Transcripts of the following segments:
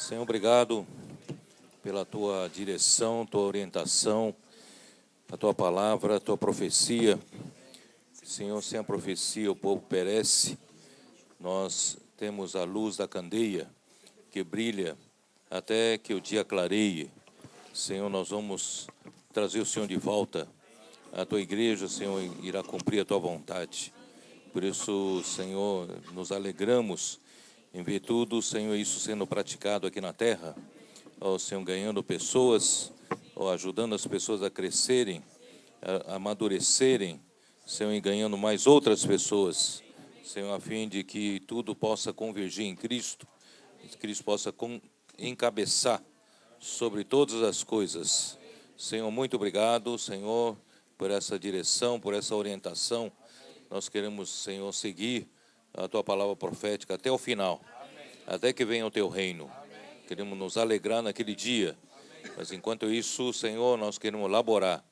Senhor, obrigado pela tua direção, tua orientação, a tua palavra, a tua profecia. Senhor, sem a profecia o povo perece. Nós temos a luz da candeia que brilha até que o dia clareie. Senhor, nós vamos trazer o Senhor de volta à tua igreja. O Senhor irá cumprir a tua vontade. Por isso, Senhor, nos alegramos em ver tudo, Senhor, isso sendo praticado aqui na terra. Ó, Senhor, ganhando pessoas, ó, ajudando as pessoas a crescerem, a amadurecerem, Senhor, e ganhando mais outras pessoas, Senhor, a fim de que tudo possa convergir em Cristo, que Cristo possa encabeçar sobre todas as coisas. Senhor, muito obrigado, Senhor, por essa direção, por essa orientação. Nós queremos, Senhor, seguir a tua palavra profética até o final, até que venha o teu reino. Queremos nos alegrar naquele dia, mas enquanto isso, Senhor, nós queremos laborar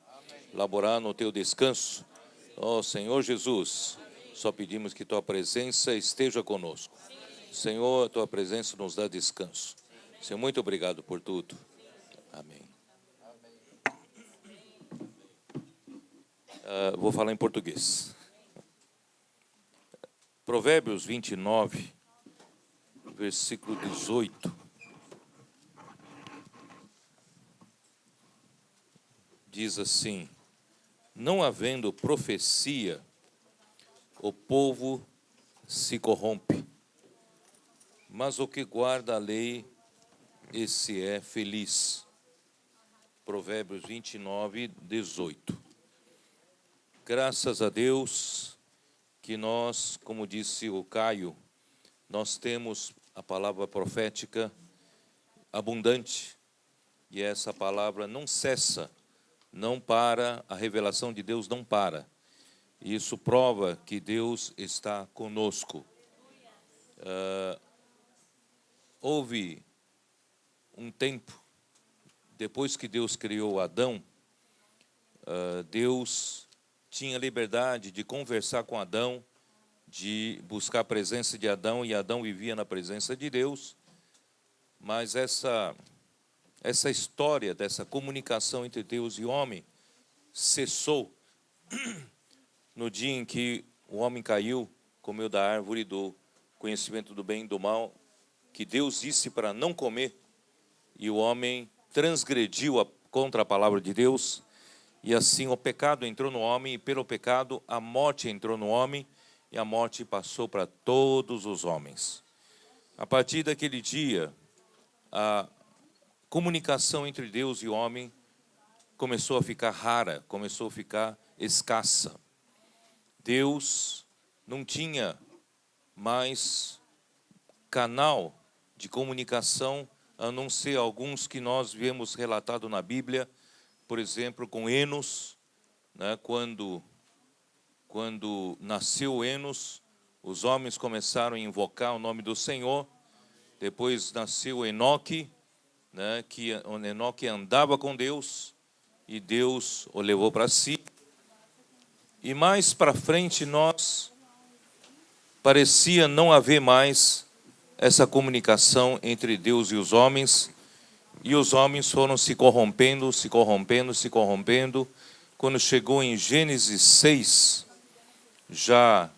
no teu descanso. Ó Senhor Jesus, só pedimos que tua presença esteja conosco. Senhor, a tua presença nos dá descanso. Senhor, muito obrigado por tudo. Amém. Vou falar em português. Provérbios 29, versículo 18. Diz assim: não havendo profecia, o povo se corrompe, mas o que guarda a lei, esse é feliz. Provérbios 29, 18. Graças a Deus que nós, como disse o Caio, nós temos a palavra profética abundante, e essa palavra não cessa, não para, a revelação de Deus não para. E isso prova que Deus está conosco. Houve um tempo, depois que Deus criou Adão, Deus tinha liberdade de conversar com Adão, de buscar a presença de Adão, e Adão vivia na presença de Deus. Mas essa história dessa comunicação entre Deus e o homem cessou no dia em que o homem caiu, comeu da árvore do conhecimento do bem e do mal, que Deus disse para não comer, e o homem transgrediu contra a palavra de Deus, e assim o pecado entrou no homem, e pelo pecado a morte entrou no homem, e a morte passou para todos os homens. A partir daquele dia, a comunicação entre Deus e o homem começou a ficar rara, começou a ficar escassa. Deus não tinha mais canal de comunicação, a não ser alguns que nós vemos relatado na Bíblia, por exemplo, com Enos, né, quando nasceu Enos, os homens começaram a invocar o nome do Senhor. Depois nasceu Enoque, né, que Enoque andava com Deus, e Deus o levou para si. E mais para frente parecia não haver mais essa comunicação entre Deus e os homens foram se corrompendo. Quando chegou em Gênesis 6, já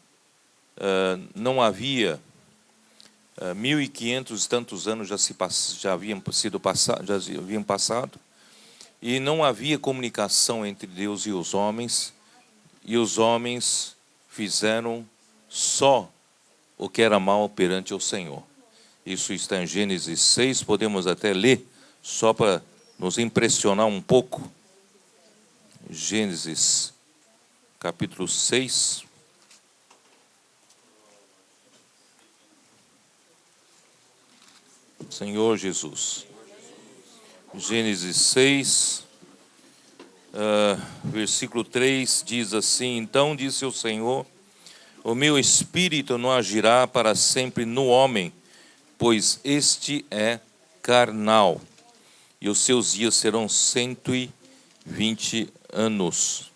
não havia 1.500 e tantos anos já haviam passado, e não havia comunicação entre Deus e os homens fizeram só o que era mal perante o Senhor. Isso está em Gênesis 6, podemos até ler, só para nos impressionar um pouco. Gênesis, capítulo 6. Senhor Jesus. Gênesis 6, versículo 3, diz assim: então disse o Senhor, o meu espírito não agirá para sempre no homem, pois este é carnal, e os seus dias serão 120 anos.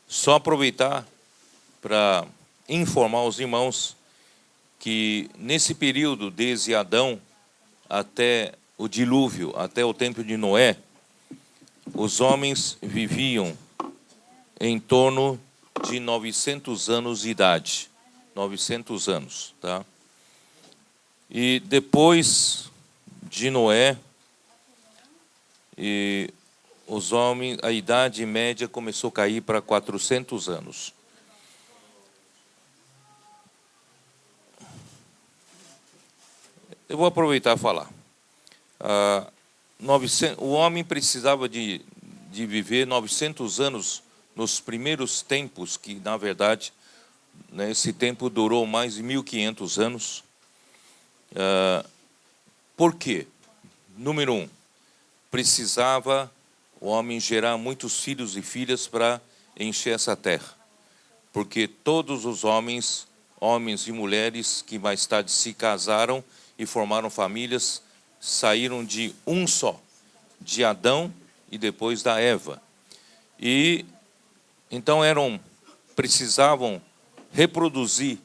Só aproveitar para informar os irmãos que nesse período, desde Adão até o dilúvio, até o tempo de Noé, os homens viviam em torno de 900 anos de idade. 900 anos, tá? E depois de Noé, os homens, a idade média começou a cair para 400 anos. Eu vou aproveitar e falar. O homem precisava de viver 900 anos nos primeiros tempos, que, na verdade, né, esse tempo durou mais de 1.500 anos. Por quê? Número 1, precisava o homem gerar muitos filhos e filhas para encher essa terra. Porque todos os homens e mulheres que mais tarde se casaram e formaram famílias, saíram de um só, de Adão e depois da Eva. E então precisavam reproduzir,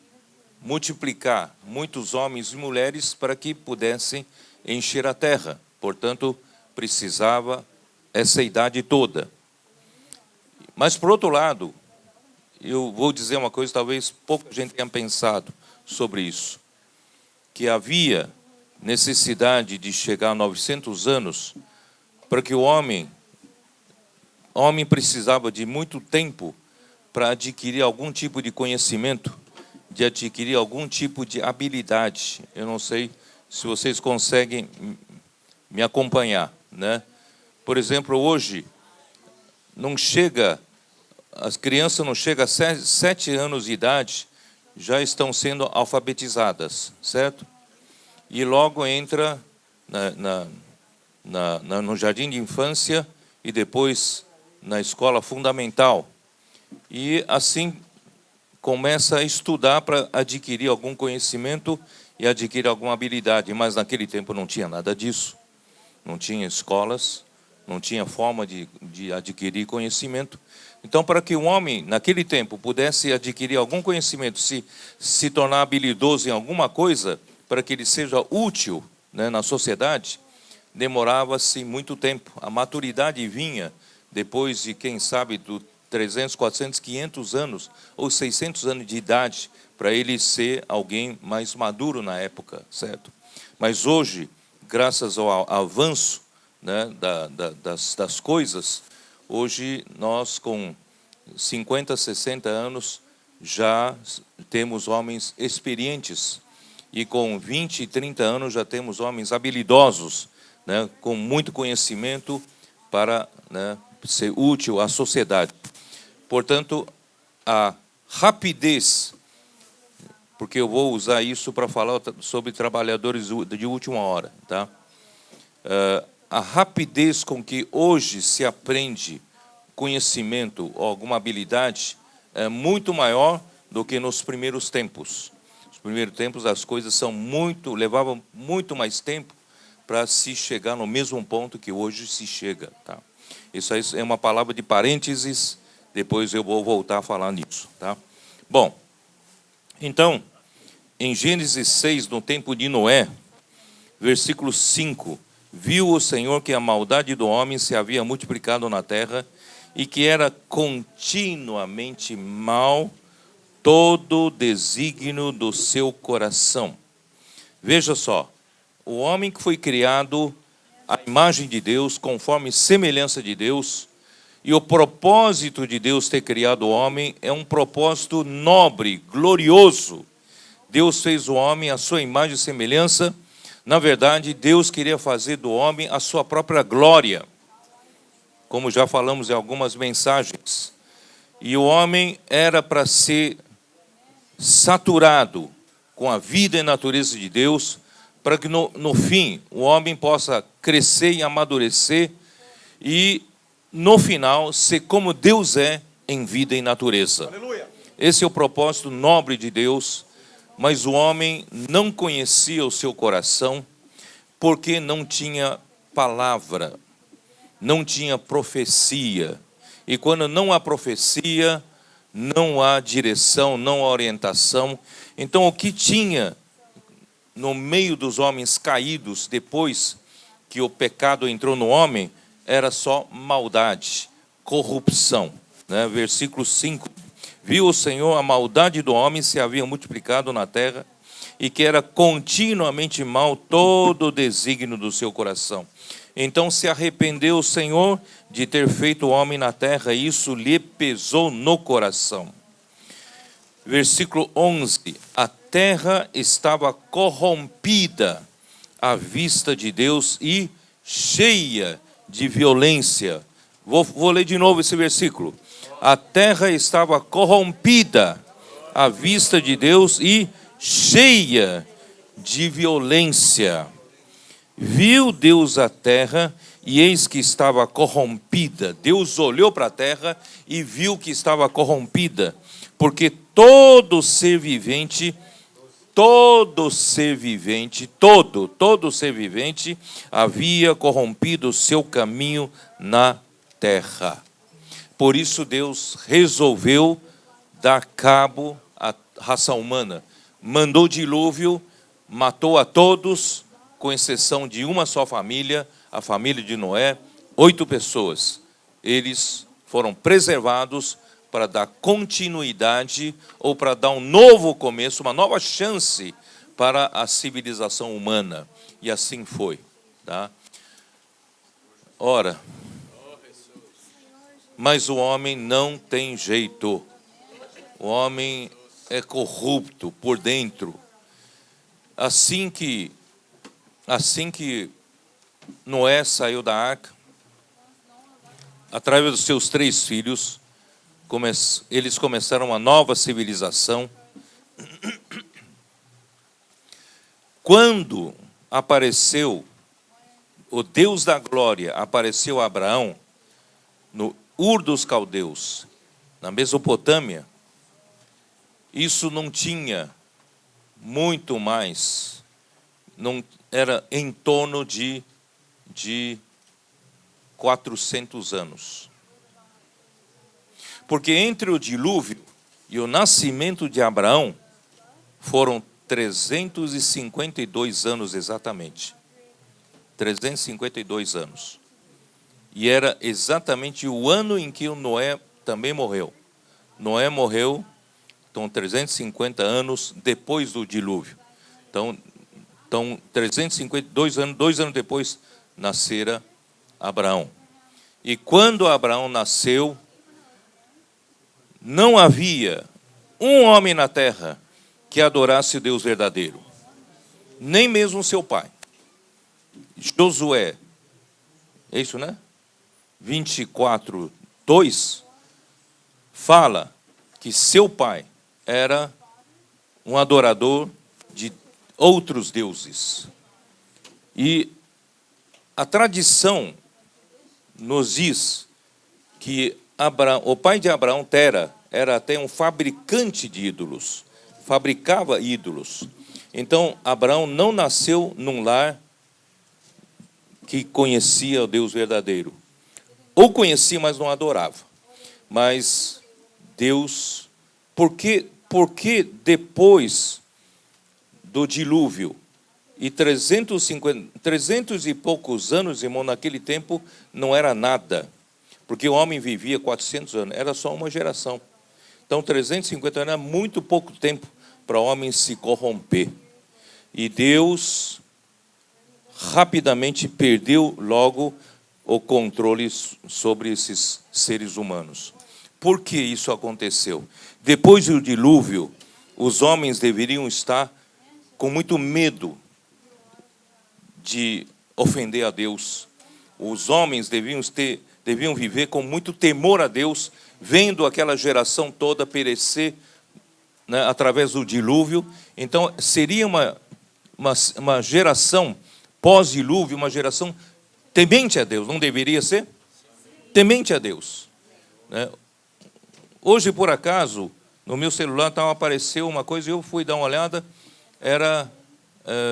multiplicar muitos homens e mulheres para que pudessem encher a terra. Portanto, precisava essa idade toda. Mas, por outro lado, eu vou dizer uma coisa, talvez pouca gente tenha pensado sobre isso, que havia necessidade de chegar a 900 anos para que o homem precisava de muito tempo para adquirir algum tipo de conhecimento, de adquirir algum tipo de habilidade. Eu não sei se vocês conseguem me acompanhar, né? Por exemplo, hoje, as crianças não chegam a 7 anos de idade, já estão sendo alfabetizadas, certo? E logo entra no jardim de infância e depois na escola fundamental. E assim começa a estudar para adquirir algum conhecimento e adquirir alguma habilidade. Mas naquele tempo não tinha nada disso. Não tinha escolas, não tinha forma de adquirir conhecimento. Então, para que o homem, naquele tempo, pudesse adquirir algum conhecimento, se tornar habilidoso em alguma coisa, para que ele seja útil, né, na sociedade, demorava-se muito tempo. A maturidade vinha depois de, quem sabe, 300, 400, 500 anos ou 600 anos de idade, para ele ser alguém mais maduro na época, certo? Mas hoje, graças ao avanço, né, das coisas, hoje nós com 50, 60 anos já temos homens experientes, e com 20, 30 anos já temos homens habilidosos, né, com muito conhecimento para, né, ser útil à sociedade. Portanto, a rapidez, porque eu vou usar isso para falar sobre trabalhadores de última hora, tá? A rapidez com que hoje se aprende conhecimento ou alguma habilidade é muito maior do que nos primeiros tempos. Nos primeiros tempos as coisas levavam muito mais tempo para se chegar no mesmo ponto que hoje se chega, tá? Isso aí é uma palavra de parênteses, depois eu vou voltar a falar nisso, tá? Bom, então, em Gênesis 6, no tempo de Noé, versículo 5, viu o Senhor que a maldade do homem se havia multiplicado na terra e que era continuamente mal todo o desígnio do seu coração. Veja só, o homem que foi criado à imagem de Deus, conforme semelhança de Deus, e o propósito de Deus ter criado o homem é um propósito nobre, glorioso. Deus fez o homem à sua imagem e semelhança. Na verdade, Deus queria fazer do homem a sua própria glória, como já falamos em algumas mensagens. E o homem era para ser saturado com a vida e natureza de Deus, para que no fim o homem possa crescer e amadurecer e no final ser como Deus é em vida e natureza. Aleluia. Esse é o propósito nobre de Deus, mas o homem não conhecia o seu coração porque não tinha palavra, não tinha profecia. E quando não há profecia, não há direção, não há orientação. Então o que tinha no meio dos homens caídos, depois que o pecado entrou no homem, era só maldade, corrupção. Versículo 5. Viu o Senhor a maldade do homem se havia multiplicado na terra, e que era continuamente mal todo o desígnio do seu coração. Então se arrependeu o Senhor de ter feito o homem na terra, e isso lhe pesou no coração. Versículo 11. A terra estava corrompida à vista de Deus e cheia de violência. Vou ler de novo esse versículo. A terra estava corrompida à vista de Deus e cheia de violência. Viu Deus a terra, e eis que estava corrompida. Deus olhou para a terra e viu que estava corrompida, porque todo ser vivente havia corrompido o seu caminho na terra. Por isso Deus resolveu dar cabo à raça humana. Mandou dilúvio, matou a todos, com exceção de uma só família, a família de Noé, 8 pessoas. Eles foram preservados para dar continuidade ou para dar um novo começo, uma nova chance para a civilização humana. E assim foi. Tá? Ora, mas o homem não tem jeito. O homem é corrupto por dentro. Assim que Noé saiu da arca, através dos seus 3 filhos, eles começaram uma nova civilização. Quando apareceu o Deus da glória, apareceu a Abraão no Ur dos Caldeus, na Mesopotâmia, isso não tinha muito mais, não era em torno de 400 anos. Porque entre o dilúvio e o nascimento de Abraão foram 352 anos exatamente. 352 anos. E era exatamente o ano em que o Noé também morreu. Noé morreu, então, 350 anos depois do dilúvio. Então 352 anos, 2 anos depois, nascera Abraão. E quando Abraão nasceu, não havia um homem na terra que adorasse o Deus verdadeiro. Nem mesmo seu pai. Josué, é isso, né? 24:2 fala que seu pai era um adorador de outros deuses. E a tradição nos diz que o pai de Abraão, Tera, era até um fabricante de ídolos, fabricava ídolos. Então, Abraão não nasceu num lar que conhecia o Deus verdadeiro. Ou conhecia, mas não adorava. Mas Deus, por que depois do dilúvio e 300 e poucos anos, irmão, naquele tempo não era nada, porque o homem vivia 400 anos, era só uma geração. Então 350 anos era muito pouco tempo para o homem se corromper. E Deus rapidamente perdeu logo o controle sobre esses seres humanos. Por que isso aconteceu? Depois do dilúvio, os homens deveriam estar com muito medo de ofender a Deus. Os homens deviam viver com muito temor a Deus, vendo aquela geração toda perecer, né, através do dilúvio. Então, seria uma geração pós-dilúvio, uma geração temente a Deus. Não deveria ser? Temente a Deus. Né? Hoje, por acaso, no meu celular apareceu uma coisa, eu fui dar uma olhada, era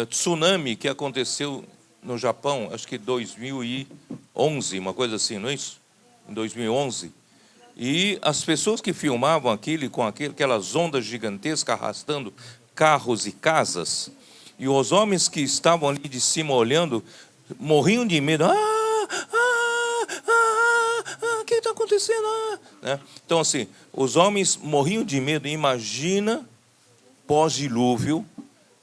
tsunami que aconteceu no Japão, acho que 2011, uma coisa assim, não é isso? Em 2011. E as pessoas que filmavam aquilo com aquelas ondas gigantescas arrastando carros e casas, E os homens que estavam ali de cima olhando, morriam de medo. O que está acontecendo? Né? Então, assim, os homens morriam de medo. Imagina, pós-dilúvio,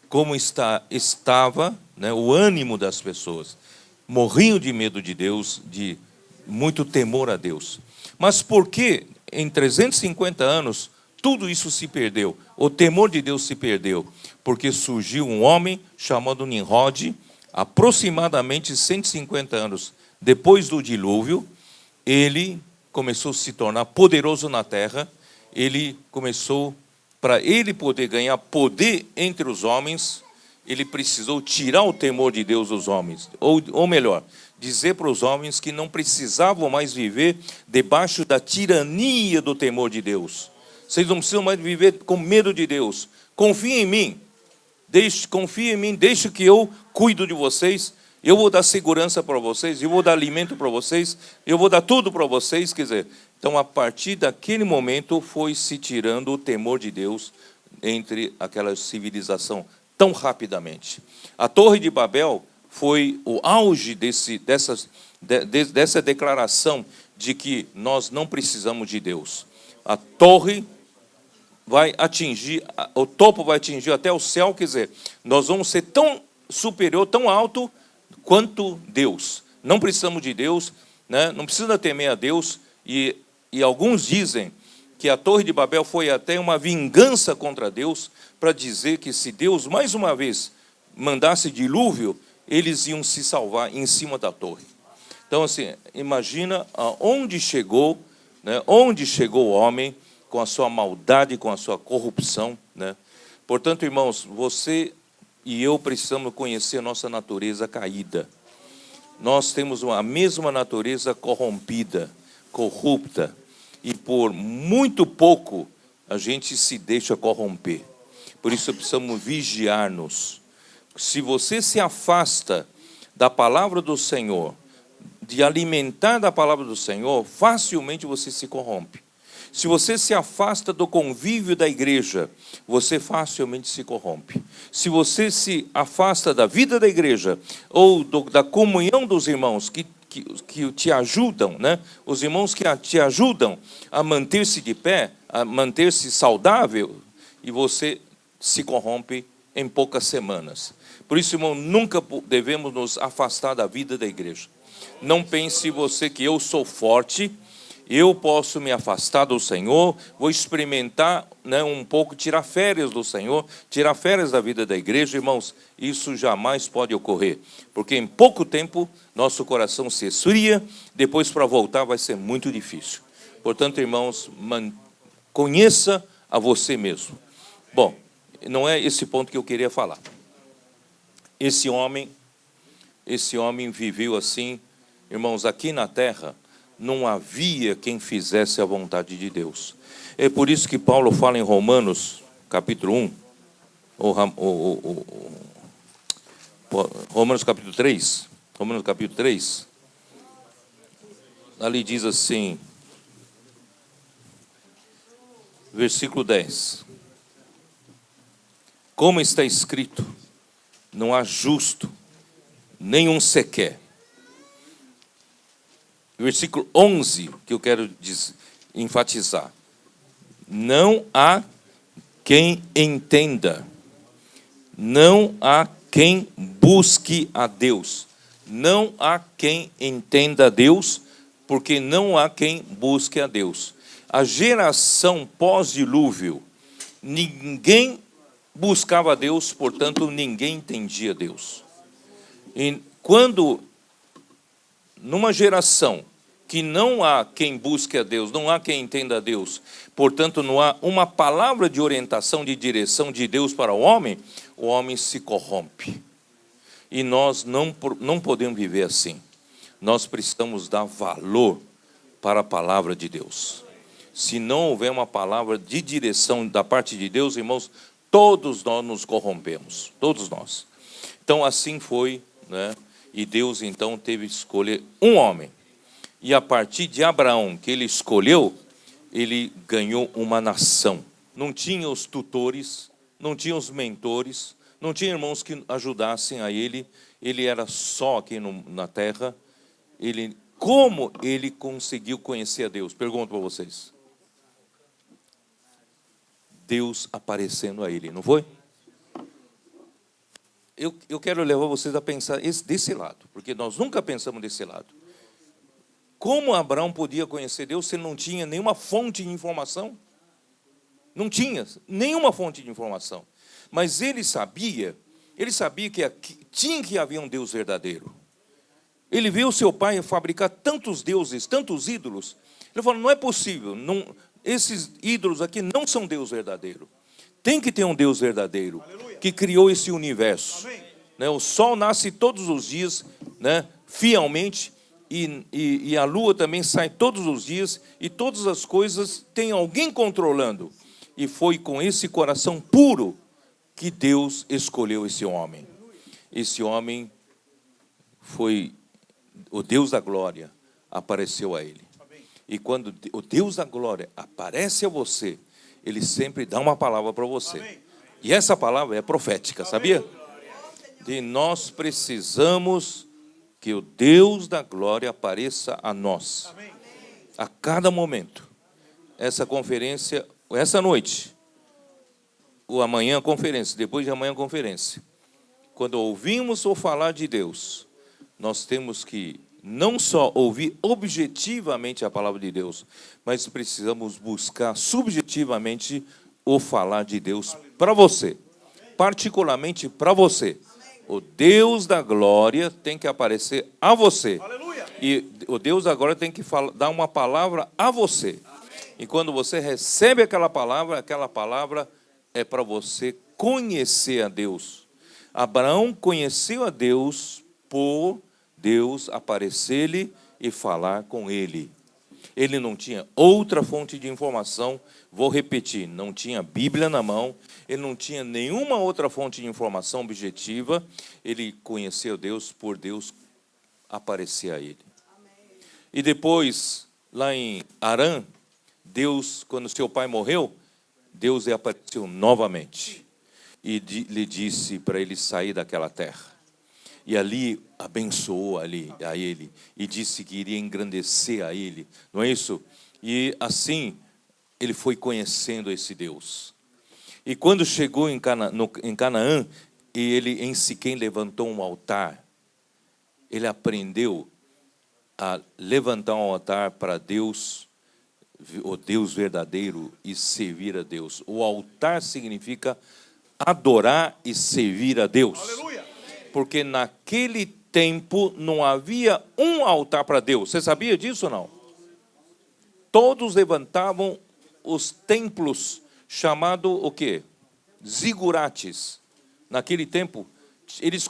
como estava, né, o ânimo das pessoas. Morriam de medo de Deus, de muito temor a Deus. Mas por que em 350 anos tudo isso se perdeu? O temor de Deus se perdeu. Porque surgiu um homem chamado Nimrod, aproximadamente 150 anos depois do dilúvio. Ele começou a se tornar poderoso na terra. Ele começou, para ele poder ganhar poder entre os homens, ele precisou tirar o temor de Deus dos homens. Ou melhor, dizer para os homens que não precisavam mais viver debaixo da tirania do temor de Deus. Vocês não precisam mais viver com medo de Deus. Confiem em mim. Confiem em mim, deixe que eu cuido de vocês. Eu vou dar segurança para vocês, eu vou dar alimento para vocês, eu vou dar tudo para vocês. Quer dizer, então, a partir daquele momento, foi se tirando o temor de Deus entre aquela civilização tão rapidamente. A Torre de Babel foi o auge dessa declaração de que nós não precisamos de Deus. A torre vai atingir, o topo vai atingir até o céu, quer dizer, nós vamos ser tão superior, tão alto quanto Deus. Não precisamos de Deus, né? Não precisa temer a Deus, e alguns dizem que a Torre de Babel foi até uma vingança contra Deus, para dizer que se Deus mais uma vez mandasse dilúvio, eles iam se salvar em cima da torre. Então, assim, imagina aonde chegou, né? Onde chegou o homem com a sua maldade, com a sua corrupção, né? Portanto, irmãos, você e eu precisamos conhecer a nossa natureza caída. Nós temos a mesma natureza corrompida, corrupta, e por muito pouco a gente se deixa corromper. Por isso precisamos vigiar-nos. Se você se afasta da palavra do Senhor, de alimentar da palavra do Senhor, facilmente você se corrompe. Se você se afasta do convívio da igreja, você facilmente se corrompe. Se você se afasta da vida da igreja, ou da comunhão dos irmãos que te ajudam, né? Os irmãos que te ajudam a manter-se de pé, a manter-se saudável, e você se corrompe em poucas semanas. Por isso, irmão, nunca devemos nos afastar da vida da igreja. Não pense você que eu sou forte, eu posso me afastar do Senhor, vou experimentar, né, um pouco, tirar férias do Senhor, tirar férias da vida da igreja. Irmãos, isso jamais pode ocorrer, porque em pouco tempo nosso coração se esfria, depois para voltar vai ser muito difícil. Portanto, irmãos, conheça a você mesmo. Bom, não é esse ponto que eu queria falar. Esse homem viveu assim, irmãos, aqui na terra. Não havia quem fizesse a vontade de Deus. É por isso que Paulo fala em Romanos, capítulo 1, Romanos capítulo 3, ali diz assim, versículo 10. Como está escrito, não há justo, nenhum sequer. Versículo 11, que eu quero enfatizar. Não há quem entenda. Não há quem busque a Deus. Não há quem entenda a Deus, porque não há quem busque a Deus. A geração pós-dilúvio, ninguém buscava a Deus, portanto, ninguém entendia Deus. E quando numa geração que não há quem busque a Deus, não há quem entenda a Deus, portanto, não há uma palavra de orientação, de direção de Deus para o homem se corrompe. E nós não podemos viver assim. Nós precisamos dar valor para a palavra de Deus. Se não houver uma palavra de direção da parte de Deus, irmãos, todos nós nos corrompemos, todos nós. Então, assim foi, né? E Deus, então, teve que escolher um homem. E a partir de Abraão, que ele escolheu, ele ganhou uma nação. Não tinha os tutores, não tinha os mentores, não tinha irmãos que ajudassem a ele, ele era só aqui na terra. Como ele conseguiu conhecer a Deus? Pergunto para vocês. Deus aparecendo a ele, não foi? Eu quero levar vocês a pensar desse lado, porque nós nunca pensamos desse lado. Como Abraão podia conhecer Deus se não tinha nenhuma fonte de informação? Não tinha nenhuma fonte de informação. Mas ele sabia que tinha que haver um Deus verdadeiro. Ele viu seu pai fabricar tantos deuses, tantos ídolos. Ele falou, não é possível, esses ídolos aqui não são Deus verdadeiro. Tem que ter um Deus verdadeiro, que criou esse universo. Né? O sol nasce todos os dias, né, fielmente, e a lua também sai todos os dias, e todas as coisas tem alguém controlando. E foi com esse coração puro que Deus escolheu esse homem. Esse homem foi o Deus da glória, apareceu a ele. E quando o Deus da glória aparece a você, ele sempre dá uma palavra para você. E essa palavra é profética, sabia? E nós precisamos que o Deus da glória apareça a nós. A cada momento. Essa conferência, essa noite, ou amanhã a conferência, depois de amanhã a conferência. Quando ouvimos ou falar de Deus, nós temos que não só ouvir objetivamente a palavra de Deus, mas precisamos buscar subjetivamente o falar de Deus para você, particularmente para você. O Deus da glória tem que aparecer a você. E o Deus da glória tem que dar uma palavra a você. E quando você recebe aquela palavra é para você conhecer a Deus. Abraão conheceu a Deus por Deus aparecer-lhe e falar com ele. Ele não tinha outra fonte de informação, vou repetir, não tinha Bíblia na mão, ele não tinha nenhuma outra fonte de informação objetiva, ele conheceu Deus por Deus aparecer a ele. E depois, lá em Harã, Deus, quando seu pai morreu, Deus lhe apareceu novamente e lhe disse para ele sair daquela terra. E ali abençoou a ele e disse que iria engrandecer a ele, não é isso? E assim ele foi conhecendo esse Deus. E quando chegou em Canaã, e ele em Siquém levantou um altar, ele aprendeu a levantar um altar para Deus, o Deus verdadeiro, e servir a Deus. O altar significa adorar e servir a Deus. Aleluia! Porque naquele tempo não havia um altar para Deus. Você sabia disso ou não? Todos levantavam os templos, chamado o quê? Zigurates. Naquele tempo, eles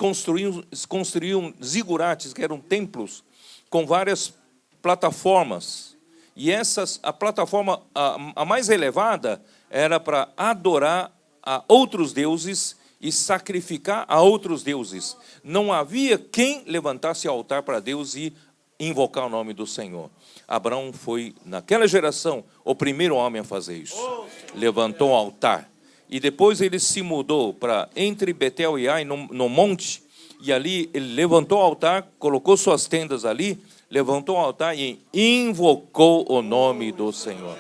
construíam zigurates, que eram templos, com várias plataformas. E a plataforma a mais elevada era para adorar a outros deuses e sacrificar a outros deuses. Não havia quem levantasse altar para Deus e invocar o nome do Senhor. Abraão foi, naquela geração, o primeiro homem a fazer isso. Levantou o altar. E depois ele se mudou para entre Betel e Ai, no monte, e ali ele levantou o altar, colocou suas tendas ali, levantou o altar e invocou o nome do Senhor.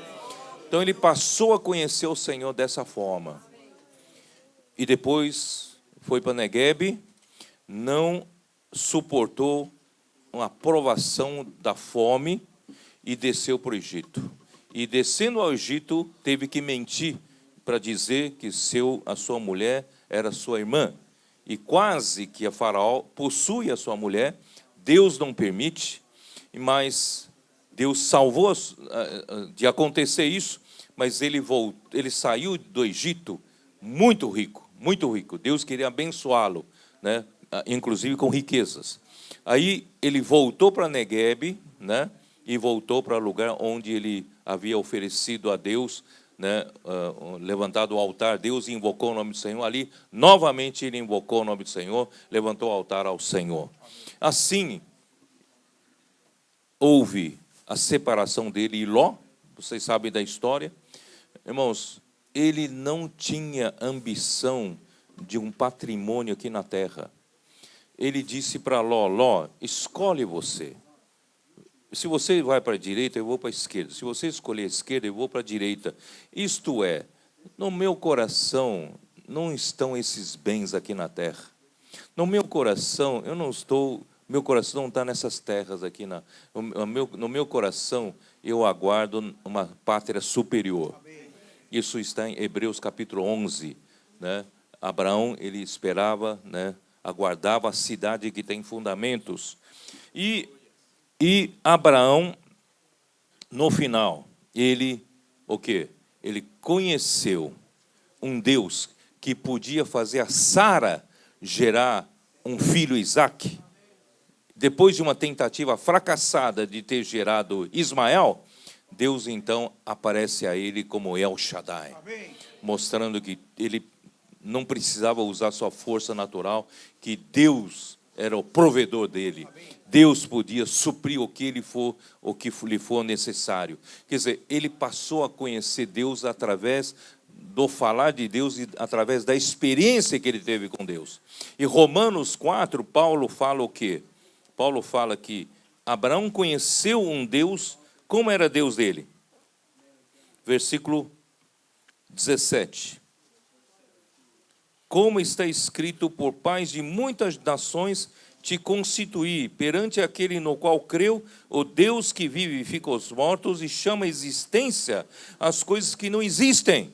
Então ele passou a conhecer o Senhor dessa forma. E depois foi para Neguebe, não suportou uma provação da fome e desceu para o Egito. E descendo ao Egito, teve que mentir para dizer que a sua mulher era sua irmã. E quase que a Faraó possui a sua mulher, Deus não permite, mas Deus salvou de acontecer isso, mas ele saiu do Egito muito rico. Muito rico. Deus queria abençoá-lo, né? Inclusive com riquezas. Aí ele voltou para Neguebe, né? E voltou para o lugar onde ele havia oferecido a Deus, né? Levantado o altar, Deus invocou o nome do Senhor. Ali, novamente, ele invocou o nome do Senhor, levantou o altar ao Senhor. Assim, houve a separação dele e Ló, vocês sabem da história. Irmãos, ele não tinha ambição de um patrimônio aqui na terra. Ele disse para Ló: Ló, escolhe você. Se você vai para a direita, eu vou para a esquerda. Se você escolher a esquerda, eu vou para a direita. Isto é, no meu coração não estão esses bens aqui na terra. No meu coração, meu coração não está nessas terras aqui. No meu coração, eu aguardo uma pátria superior. Isso está em Hebreus capítulo 11. Né? Abraão, ele esperava, né? Aguardava a cidade que tem fundamentos. E Abraão, no final, o quê? Ele conheceu um Deus que podia fazer a Sara gerar um filho, Isaque. Depois de uma tentativa fracassada de ter gerado Ismael, Deus então aparece a ele como El Shaddai, mostrando que ele não precisava usar sua força natural, que Deus era o provedor dele. Deus podia suprir o que lhe for necessário. Quer dizer, ele passou a conhecer Deus através do falar de Deus e através da experiência que ele teve com Deus. E Romanos 4, Paulo fala o quê? Paulo fala que Abraão conheceu um Deus. Como era Deus dele? Versículo 17. Como está escrito: por pais de muitas nações te constituí, perante aquele no qual creu, o Deus que vivifica os mortos e chama a existência as coisas que não existem.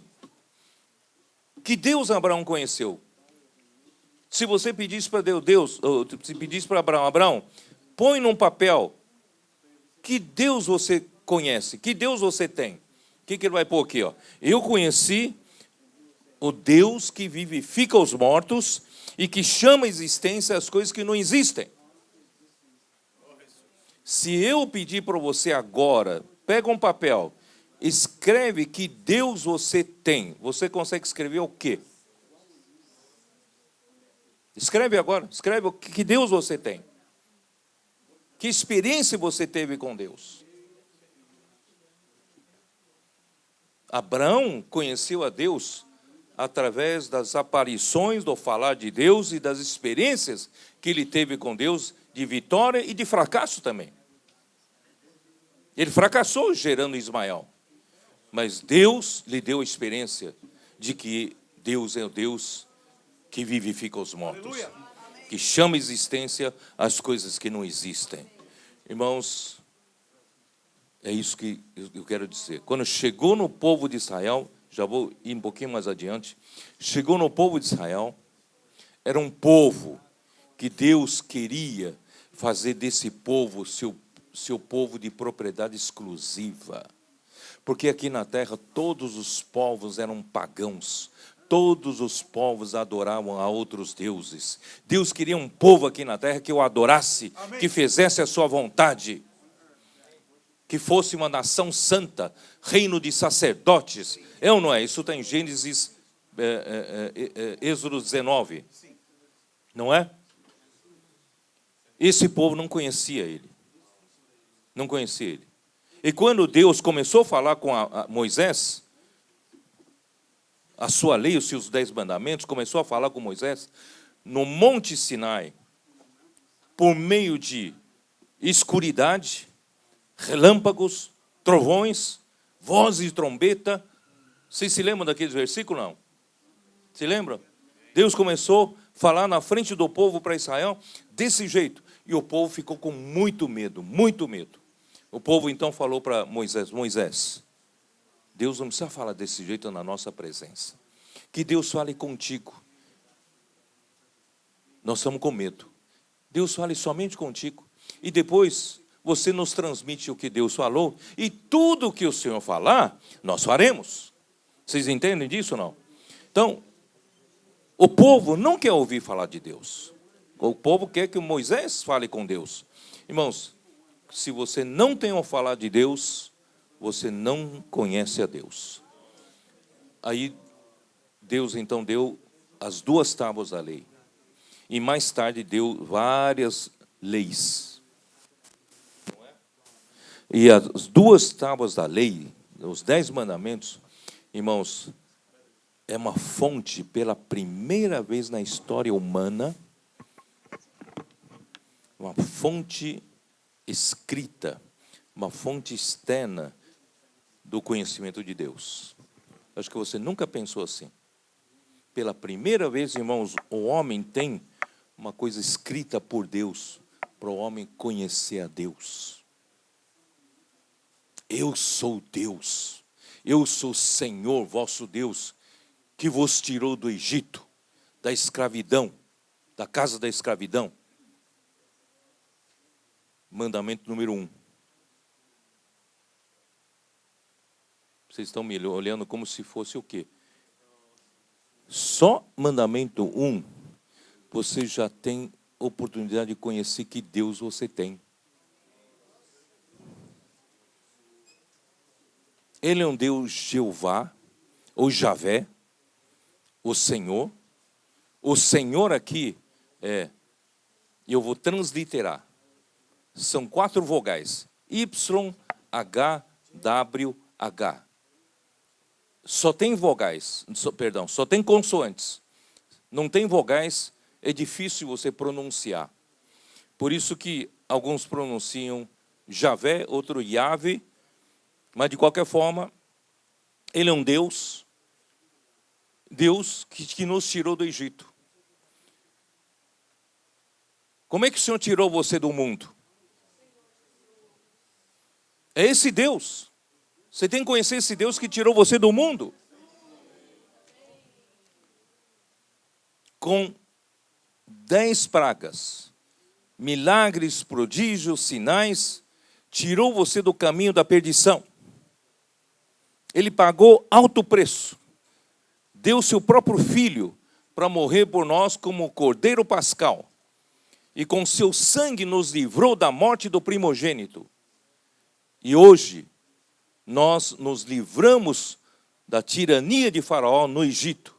Que Deus Abraão conheceu? Se você pedisse para Deus, ou se pedisse para Abraão, põe num papel, que Deus você conhece? Que Deus você tem? O que ele vai pôr aqui? Ó? Eu conheci o Deus que vivifica os mortos e que chama a existência as coisas que não existem. Se eu pedir para você agora, pega um papel, escreve que Deus você tem. Você consegue escrever o quê? Escreve agora, escreve o que Deus você tem. Que experiência você teve com Deus? Abraão conheceu a Deus através das aparições, do falar de Deus e das experiências que ele teve com Deus, de vitória e de fracasso também. Ele fracassou gerando Ismael, mas Deus lhe deu a experiência de que Deus é o Deus que vivifica os mortos, que chama a existência as coisas que não existem. Irmãos, é isso que eu quero dizer. Quando chegou no povo de Israel, já vou ir um pouquinho mais adiante, chegou no povo de Israel, era um povo que Deus queria fazer desse povo seu povo de propriedade exclusiva. Porque aqui na terra todos os povos eram pagãos, todos os povos adoravam a outros deuses. Deus queria um povo aqui na terra que o adorasse, amém, que fizesse a sua vontade, que fosse uma nação santa, reino de sacerdotes. É ou não é? Isso está em Gênesis, Êxodo 19. Não é? Esse povo não conhecia ele. Não conhecia ele. E quando Deus começou a falar com Moisés, a sua lei, os seus 10 mandamentos, começou a falar com Moisés, no Monte Sinai, por meio de escuridade, relâmpagos, trovões, vozes de trombeta. Vocês se lembram daqueles versículos, não? Se lembram? Deus começou a falar na frente do povo para Israel desse jeito. E o povo ficou com muito medo, muito medo. O povo então falou para Moisés: Moisés, Deus não precisa falar desse jeito na nossa presença. Que Deus fale contigo. Nós estamos com medo. Deus fale somente contigo. E depois você nos transmite o que Deus falou. E tudo o que o Senhor falar, nós faremos. Vocês entendem disso ou não? Então, o povo não quer ouvir falar de Deus. O povo quer que Moisés fale com Deus. Irmãos, se você não tem o falar de Deus, você não conhece a Deus. Aí Deus então deu as 2 tábuas da lei. E mais tarde deu várias leis. E as 2 tábuas da lei, os 10 mandamentos, irmãos, é uma fonte, pela primeira vez na história humana, uma fonte escrita, uma fonte externa do conhecimento de Deus. Acho que você nunca pensou assim. Pela primeira vez, irmãos, o homem tem uma coisa escrita por Deus, para o homem conhecer a Deus. Eu sou Deus, eu sou Senhor, vosso Deus, que vos tirou do Egito, da escravidão, da casa da escravidão. Mandamento número 1. Vocês estão me olhando como se fosse o quê? Só mandamento 1, você já tem oportunidade de conhecer que Deus você tem. Ele é um Deus Jeová, ou Javé, o Senhor. O Senhor aqui eu vou transliterar. São 4 vogais. Y, H, W, H. Só tem vogais, só tem consoantes. Não tem vogais, é difícil você pronunciar. Por isso que alguns pronunciam Javé, outro Yahvé, mas de qualquer forma, ele é um Deus que nos tirou do Egito. Como é que o Senhor tirou você do mundo? É esse Deus. Você tem que conhecer esse Deus que tirou você do mundo. Com 10 pragas, milagres, prodígios, sinais, tirou você do caminho da perdição. Ele pagou alto preço. Deu seu próprio filho para morrer por nós como cordeiro pascal. E com seu sangue nos livrou da morte do primogênito. E hoje, nós nos livramos da tirania de Faraó no Egito.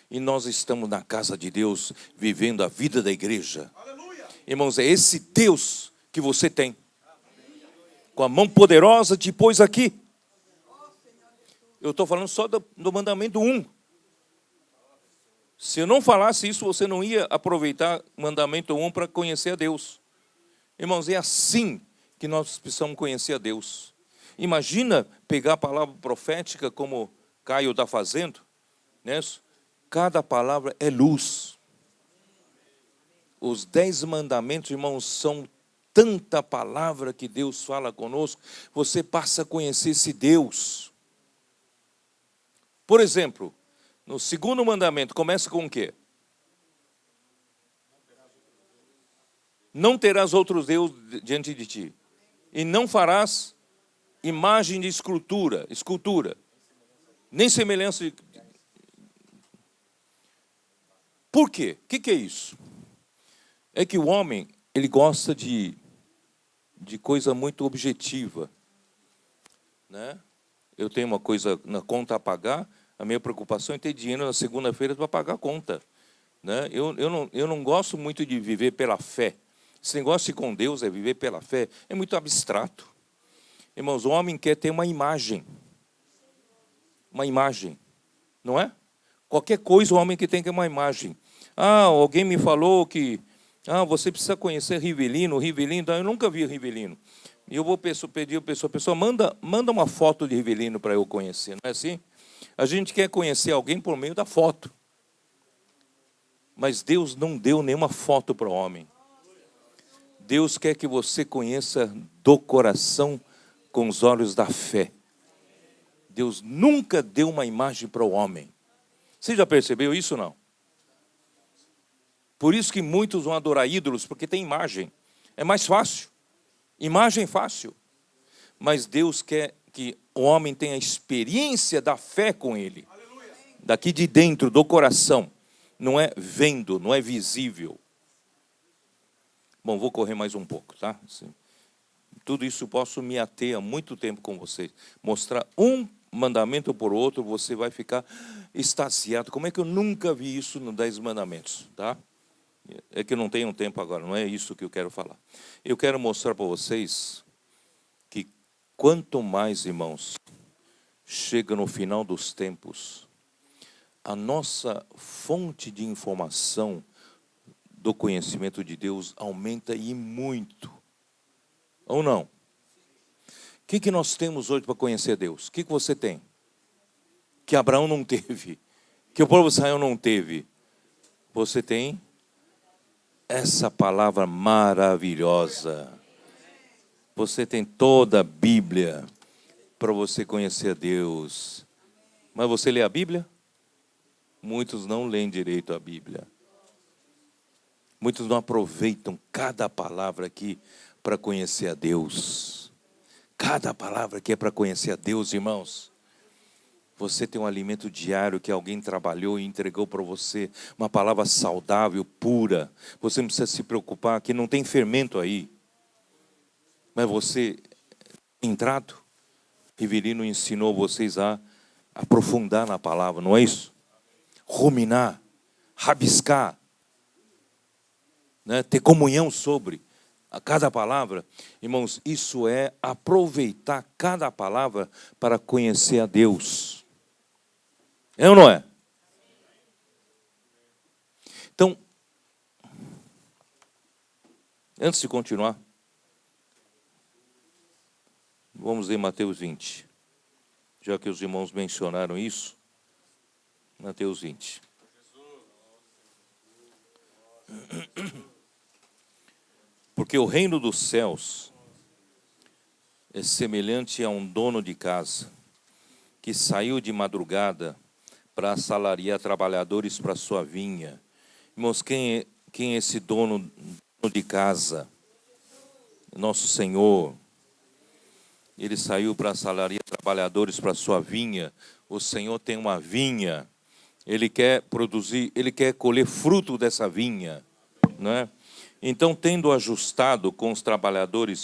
E nós estamos na casa de Deus, vivendo a vida da igreja. Aleluia. Irmãos, é esse Deus que você tem. Com a mão poderosa te pôs aqui. Eu estou falando só do mandamento 1. Se eu não falasse isso, você não ia aproveitar o mandamento 1 para conhecer a Deus. Irmãos, é assim que nós precisamos conhecer a Deus. Imagina pegar a palavra profética como Caio está fazendo, né? Cada palavra é luz. Os 10 mandamentos, irmãos, são tanta palavra que Deus fala conosco, você passa a conhecer esse Deus. Por exemplo, no 2º mandamento, começa com o quê? Não terás outros deuses diante de ti. E não farás imagem de escultura, nem semelhança de... Por quê? O que é isso? É que o homem, ele gosta de coisa muito objetiva. Né? Eu tenho uma coisa na conta a pagar, a minha preocupação é ter dinheiro na segunda-feira para pagar a conta. Né? Eu não gosto muito de viver pela fé. Esse negócio com Deus é viver pela fé, é muito abstrato. Irmãos, o homem quer ter uma imagem. Uma imagem, não é? Qualquer coisa o homem que tem que ter uma imagem. Ah, alguém me falou que você precisa conhecer Rivelino. Eu nunca vi Rivelino. E eu vou pedir a pessoa, manda uma foto de Rivelino para eu conhecer, não é assim? A gente quer conhecer alguém por meio da foto. Mas Deus não deu nenhuma foto para o homem. Deus quer que você conheça do coração com os olhos da fé. Deus nunca deu uma imagem para o homem. Você já percebeu isso ou não? Por isso que muitos vão adorar ídolos, porque tem imagem. É mais fácil. Imagem fácil. Mas Deus quer que o homem tenha a experiência da fé com Ele. Daqui de dentro, do coração. Não é vendo, não é visível. Bom, vou correr mais um pouco, tá? Assim, tudo isso posso me ater há muito tempo com vocês. Mostrar um mandamento por outro, você vai ficar extasiado. Como é que eu nunca vi isso nos 10 mandamentos, tá? É que eu não tenho tempo agora, não é isso que eu quero falar. Eu quero mostrar para vocês que quanto mais, irmãos, chega no final dos tempos, a nossa fonte de informação do conhecimento de Deus aumenta e muito. Ou não? O que nós temos hoje para conhecer Deus? O que você tem? Que Abraão não teve, que o povo de Israel não teve. Você tem essa palavra maravilhosa. Você tem toda a Bíblia para você conhecer Deus. Mas você lê a Bíblia? Muitos não leem direito a Bíblia. Muitos não aproveitam cada palavra aqui para conhecer a Deus. Cada palavra aqui é para conhecer a Deus, irmãos. Você tem um alimento diário que alguém trabalhou e entregou para você. Uma palavra saudável, pura. Você não precisa se preocupar que não tem fermento aí. Mas você, entrado, Riverino ensinou vocês a aprofundar na palavra, não é isso? Ruminar, rabiscar, né? Ter comunhão sobre a cada palavra. Irmãos, isso é aproveitar cada palavra para conhecer a Deus. É ou não é? Então, antes de continuar, vamos ler Mateus 20. Já que os irmãos mencionaram isso, Mateus 20. Porque o reino dos céus é semelhante a um dono de casa que saiu de madrugada para assalariar trabalhadores para sua vinha. Irmãos, quem é esse dono de casa? Nosso Senhor. Ele saiu para assalariar trabalhadores para sua vinha. O Senhor tem uma vinha. Ele quer produzir, ele quer colher fruto dessa vinha, não é? Então, tendo ajustado com os trabalhadores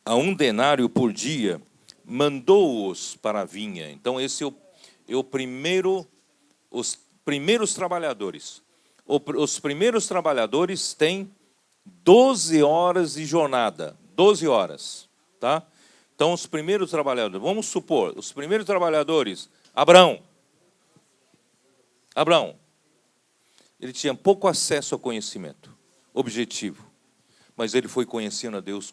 a 1 denário por dia, mandou-os para a vinha. Então, esse é o primeiro, os primeiros trabalhadores. Os primeiros trabalhadores têm 12 horas de jornada. 12 horas, tá? Então, os primeiros trabalhadores, vamos supor, os primeiros trabalhadores, Abraão, ele tinha pouco acesso ao conhecimento objetivo, mas ele foi conhecendo a Deus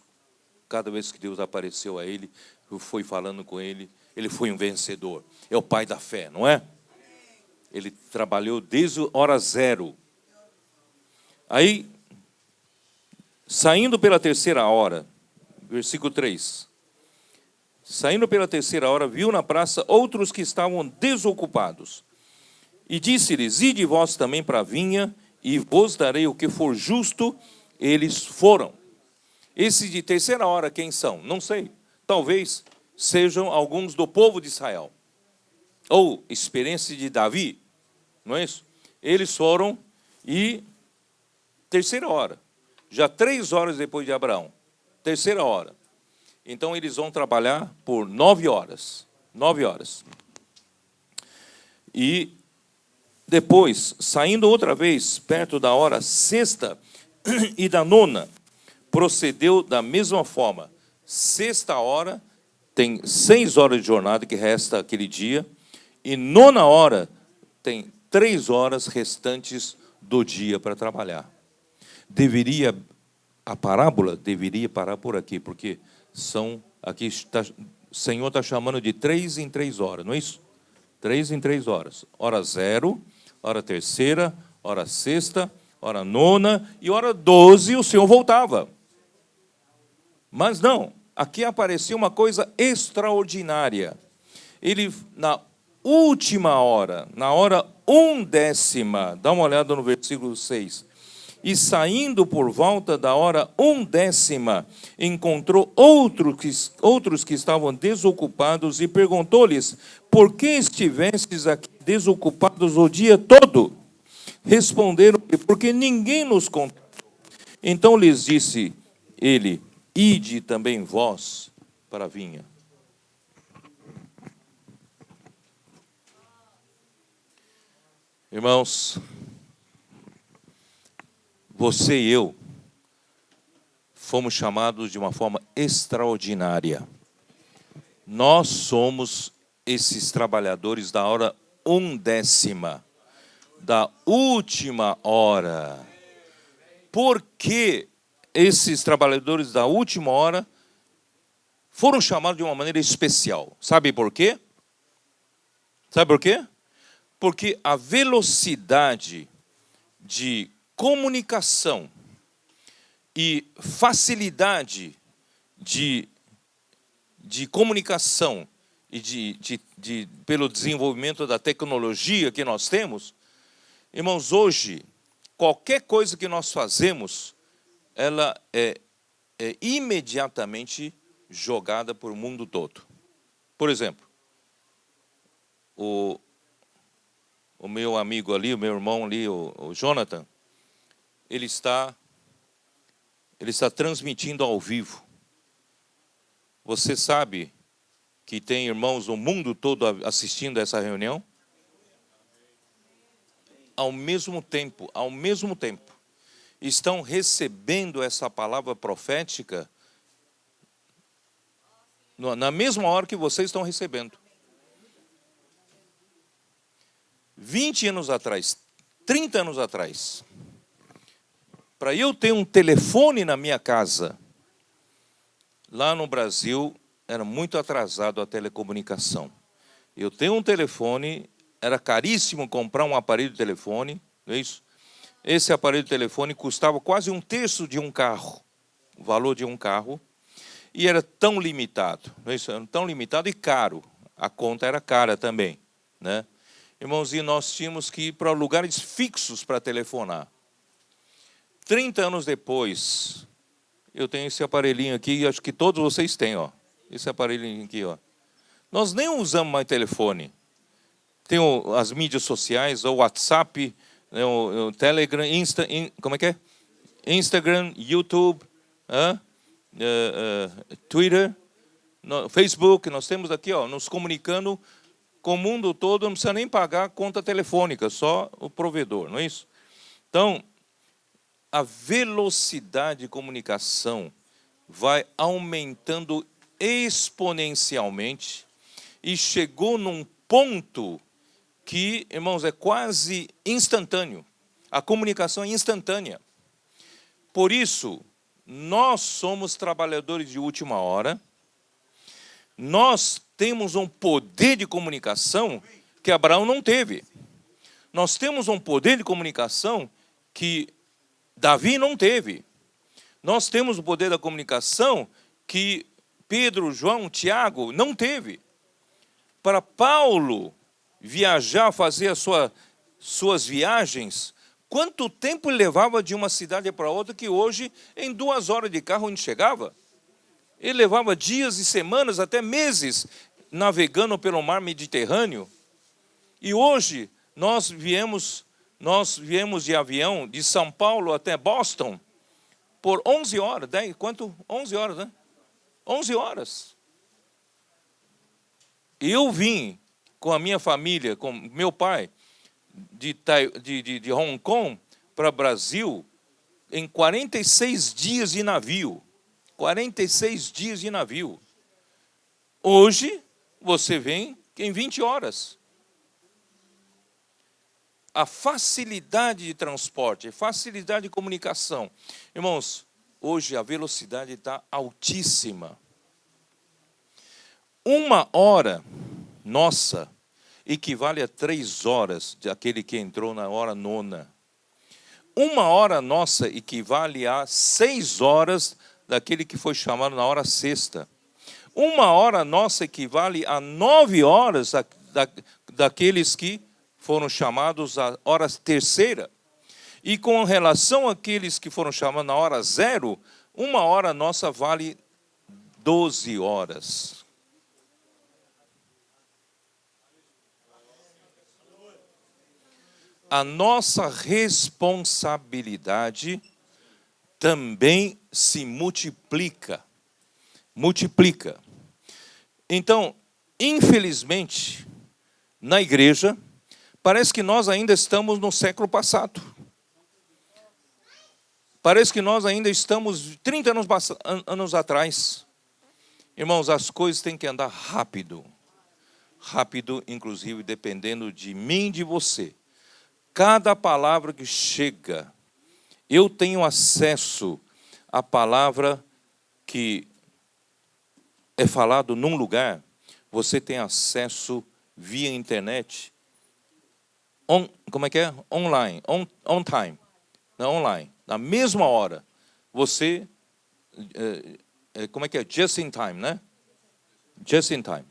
cada vez que Deus apareceu a ele, foi falando com ele, ele foi um vencedor. É o pai da fé, não é? Ele trabalhou desde a hora zero. Aí, saindo pela terceira hora, versículo 3. Saindo pela terceira hora, viu na praça outros que estavam desocupados. E disse-lhes: ide vós também para a vinha, e vos darei o que for justo. Eles foram. Esses de terceira hora, quem são? Não sei. Talvez sejam alguns do povo de Israel. Ou experiência de Davi, não é isso? Eles foram e terceira hora. Já 3 horas depois de Abraão. Terceira hora. Então, eles vão trabalhar por 9 horas. 9 horas. E depois, saindo outra vez, perto da hora sexta e da nona, procedeu da mesma forma. Sexta hora, tem 6 horas de jornada que resta aquele dia. E nona hora, tem 3 horas restantes do dia para trabalhar. A parábola deveria parar por aqui, porque aqui o Senhor está chamando de 3 em 3 horas, não é isso? 3 em 3 horas. Hora zero, hora terceira, hora sexta, hora nona e hora 12 o Senhor voltava. Mas não, aqui apareceu uma coisa extraordinária. Ele, na última hora, na hora 1/10, dá uma olhada no versículo 6. E saindo por volta da hora 1/10, encontrou outros que estavam desocupados e perguntou-lhes: por que estivestes aqui desocupados o dia todo? Responderam: porque ninguém nos contou. Então lhes disse ele: ide também vós para a vinha. Irmãos, você e eu fomos chamados de uma forma extraordinária. Nós somos esses trabalhadores da hora 1/10. da última hora. Por que esses trabalhadores da última hora foram chamados de uma maneira especial? Sabe por quê? Sabe por quê? Porque a velocidade de comunicação e facilidade de comunicação e pelo desenvolvimento da tecnologia que nós temos, irmãos, hoje, qualquer coisa que nós fazemos, ela é imediatamente jogada para o mundo todo. Por exemplo, o meu amigo ali, o meu irmão ali, o Jonathan, ele está transmitindo ao vivo. Você sabe que tem irmãos no mundo todo assistindo a essa reunião? Ao mesmo tempo, estão recebendo essa palavra profética na mesma hora que vocês estão recebendo. 20 anos atrás, 30 anos atrás, para eu ter um telefone na minha casa, lá no Brasil, era muito atrasado a telecomunicação. Eu tenho um telefone, era caríssimo comprar um aparelho de telefone, não é isso? Esse aparelho de telefone custava quase um terço de um carro, o valor de um carro, e era tão limitado, não é isso? Era tão limitado e caro. A conta era cara também, né? Irmãos, e nós tínhamos que ir para lugares fixos para telefonar. 30 anos depois, eu tenho esse aparelhinho aqui, e acho que todos vocês têm, ó. Esse aparelhinho aqui, ó. Nós nem usamos mais telefone. Tem as mídias sociais, o WhatsApp, o Telegram, como é que é? Instagram, YouTube, Twitter, Facebook. Nós temos aqui, ó, nos comunicando com o mundo todo, não precisa nem pagar conta telefônica, só o provedor, não é isso? Então, a velocidade de comunicação vai aumentando exponencialmente e chegou num ponto que, irmãos, é quase instantâneo. A comunicação é instantânea. Por isso, nós somos trabalhadores de última hora. Nós temos um poder de comunicação que Abraão não teve. Nós temos um poder de comunicação que Davi não teve. Nós temos o poder da comunicação que Pedro, João, Tiago não teve. Para Paulo viajar, fazer as suas viagens, quanto tempo ele levava de uma cidade para outra que hoje, em 2 horas de carro, onde chegava? Ele levava dias e semanas, até meses, navegando pelo mar Mediterrâneo. E hoje, nós viemos de avião de São Paulo até Boston por 11 horas. 11 horas, né? 11 horas. Eu vim com a minha família, com meu pai, de Hong Kong para Brasil, em 46 dias de navio. 46 dias de navio. Hoje, você vem em 20 horas. A facilidade de transporte, a facilidade de comunicação. Irmãos, hoje a velocidade está altíssima. 1 hora nossa equivale a 3 horas daquele que entrou na hora 9ª. 1 hora nossa equivale a 6 horas daquele que foi chamado na hora 6ª. 1 hora nossa equivale a 9 horas daqueles que foram chamados a hora 3ª. E com relação àqueles que foram chamados na hora 0, 1 hora nossa vale 12 horas. A nossa responsabilidade também se multiplica. Então, infelizmente, na igreja, parece que nós ainda estamos no século passado. Parece que nós ainda estamos 30 anos atrás. Irmãos, as coisas têm que andar rápido. Rápido, inclusive, dependendo de mim e de você. cada palavra que chega, eu tenho acesso à palavra que é falado num lugar, você tem acesso via internet, como é que é? Online, on time, não online, na mesma hora. Você, como é que é? Just in time, né? Just in time.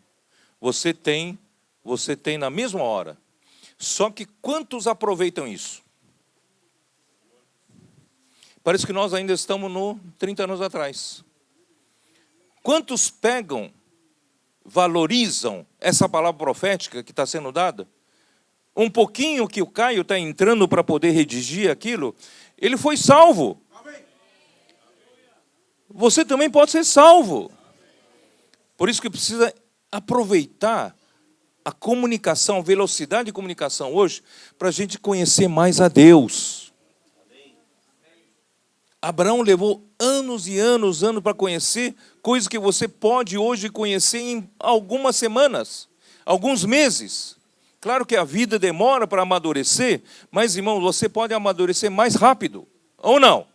Você tem na mesma hora. Só que quantos aproveitam isso? Parece que nós ainda estamos no 30 anos atrás. Quantos pegam, valorizam essa palavra profética que está sendo dada? Um pouquinho que o Caio está entrando para poder redigir aquilo, ele foi salvo. Você também pode ser salvo. Por isso que precisa aproveitar a comunicação, a velocidade de comunicação hoje, para a gente conhecer mais a Deus. Abraão levou anos e anos para conhecer coisas que você pode hoje conhecer em algumas semanas, alguns meses. Claro que a vida demora para amadurecer, mas, irmão, você pode amadurecer mais rápido, ou não?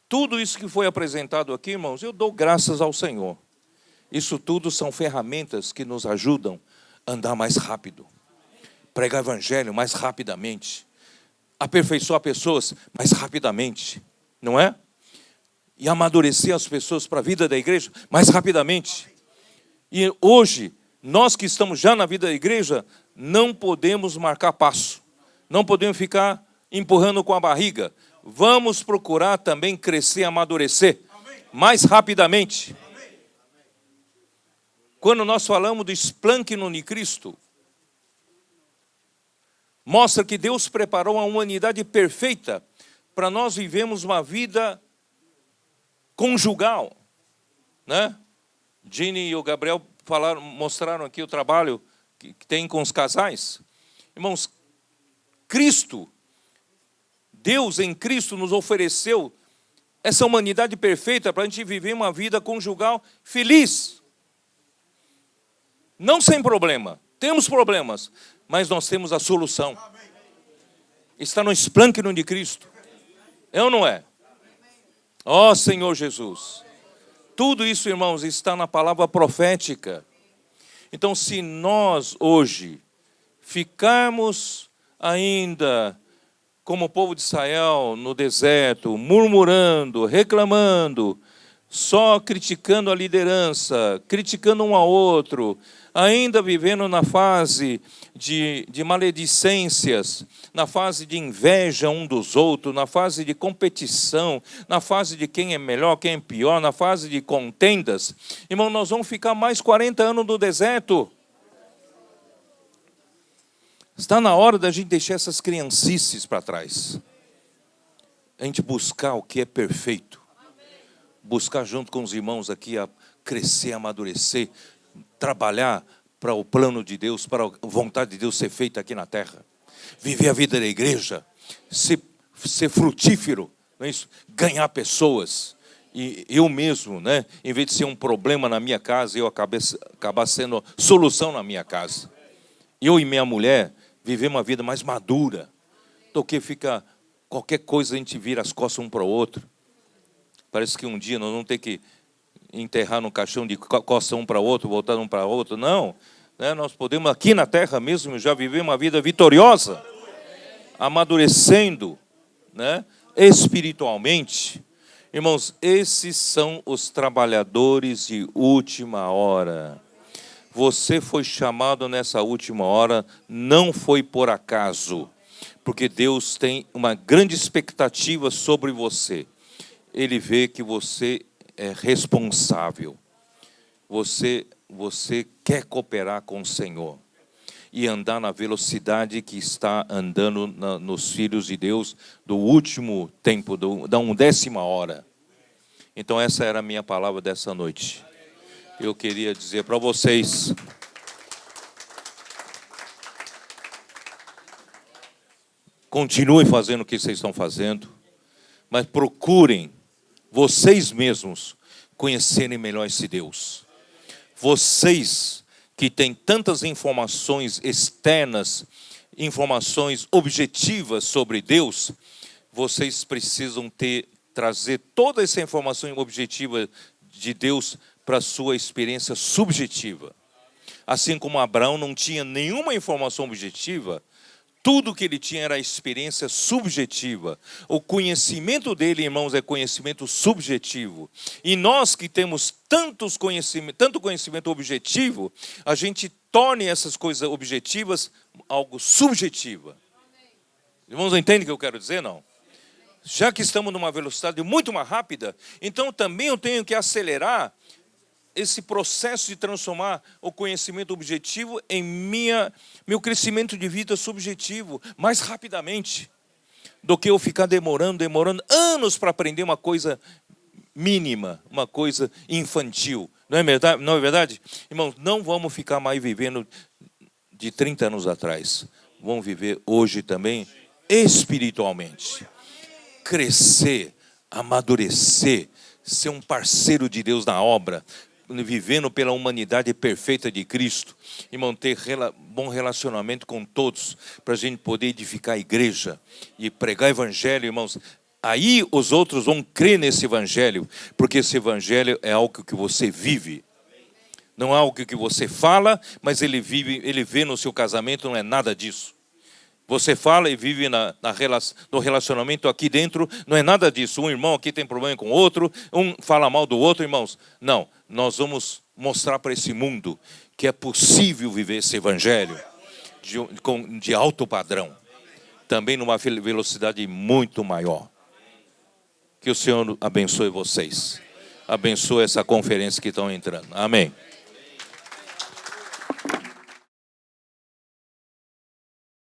Tudo isso que foi apresentado aqui, irmãos, eu dou graças ao Senhor. Isso tudo são ferramentas que nos ajudam a andar mais rápido, pregar o evangelho mais rapidamente, aperfeiçoar pessoas mais rapidamente, não é? E amadurecer as pessoas para a vida da igreja mais rapidamente. E hoje, nós que estamos já na vida da igreja, não podemos marcar passo, não podemos ficar empurrando com a barriga. Vamos procurar também crescer, amadurecer mais rapidamente. Quando nós falamos do Splunk no Unicristo, mostra que Deus preparou a humanidade perfeita para nós vivermos uma vida conjugal, né? Ginny e o Gabriel mostraram aqui o trabalho que tem com os casais. Irmãos, Deus em Cristo nos ofereceu essa humanidade perfeita para a gente viver uma vida conjugal feliz. Não sem problema. Temos problemas, mas nós temos a solução. Está no Splunk no de Cristo. É ou não é? Ó Senhor Jesus. Tudo isso, irmãos, está na palavra profética. Então, se nós hoje ficarmos ainda como o povo de Israel no deserto, murmurando, reclamando, só criticando a liderança, criticando um ao outro, ainda vivendo na fase de maledicências, na fase de inveja um dos outros, na fase de competição, na fase de quem é melhor, quem é pior, na fase de contendas, irmão, nós vamos ficar mais 40 anos no deserto. Está na hora da gente deixar essas criancices para trás. A gente buscar o que é perfeito. Buscar junto com os irmãos aqui a crescer, amadurecer, trabalhar para o plano de Deus, para a vontade de Deus ser feita aqui na terra. Viver a vida da igreja, ser frutífero, não é isso? Ganhar pessoas. E eu mesmo, né, em vez de ser um problema na minha casa, eu acabar sendo solução na minha casa. Eu e minha mulher viver uma vida mais madura do que fica qualquer coisa a gente vira as costas um para o outro. Parece que um dia nós vamos ter que enterrar no caixão de costa um para o outro, voltar um para o outro. Não, né? Nós podemos aqui na terra mesmo já viver uma vida vitoriosa, amadurecendo, né, espiritualmente. Irmãos, esses são os trabalhadores de última hora. Você foi chamado nessa última hora, não foi por acaso, porque Deus tem uma grande expectativa sobre você. Ele vê que você é responsável. Você quer cooperar com o Senhor e andar na velocidade que está andando nos filhos de Deus do último tempo, da 10ª hora. Então essa era a minha palavra dessa noite. Eu queria dizer para vocês, continuem fazendo o que vocês estão fazendo, mas procurem vocês mesmos conhecerem melhor esse Deus. Vocês que tem tantas informações externas, informações objetivas sobre Deus, vocês precisam trazer toda essa informação objetiva de Deus para a sua experiência subjetiva. Assim como Abraão não tinha nenhuma informação objetiva, tudo que ele tinha era a experiência subjetiva. O conhecimento dele, irmãos, é conhecimento subjetivo. E nós que temos tanto conhecimento objetivo, a gente torne essas coisas objetivas algo subjetiva. Irmãos, entendem o que eu quero dizer, não? Já que estamos numa velocidade muito mais rápida, então também eu tenho que acelerar esse processo de transformar o conhecimento objetivo em meu crescimento de vida subjetivo, mais rapidamente, do que eu ficar demorando anos para aprender uma coisa mínima, uma coisa infantil. Não é verdade? Não é verdade? Irmãos, não vamos ficar mais vivendo de 30 anos atrás. Vamos viver hoje também espiritualmente. Crescer, amadurecer, ser um parceiro de Deus na obra, vivendo pela humanidade perfeita de Cristo. Irmão, ter bom relacionamento com todos, para a gente poder edificar a igreja e pregar evangelho, irmãos. Aí os outros vão crer nesse evangelho, porque esse evangelho é algo que você vive. Não é algo que você fala, mas ele vê no seu casamento, não é nada disso. Você fala e vive no relacionamento aqui dentro, não é nada disso. Um irmão aqui tem problema com o outro, um fala mal do outro, irmãos. Não, nós vamos mostrar para esse mundo que é possível viver esse evangelho de alto padrão. Também numa velocidade muito maior. Que o Senhor abençoe vocês. Abençoe essa conferência que estão entrando. Amém.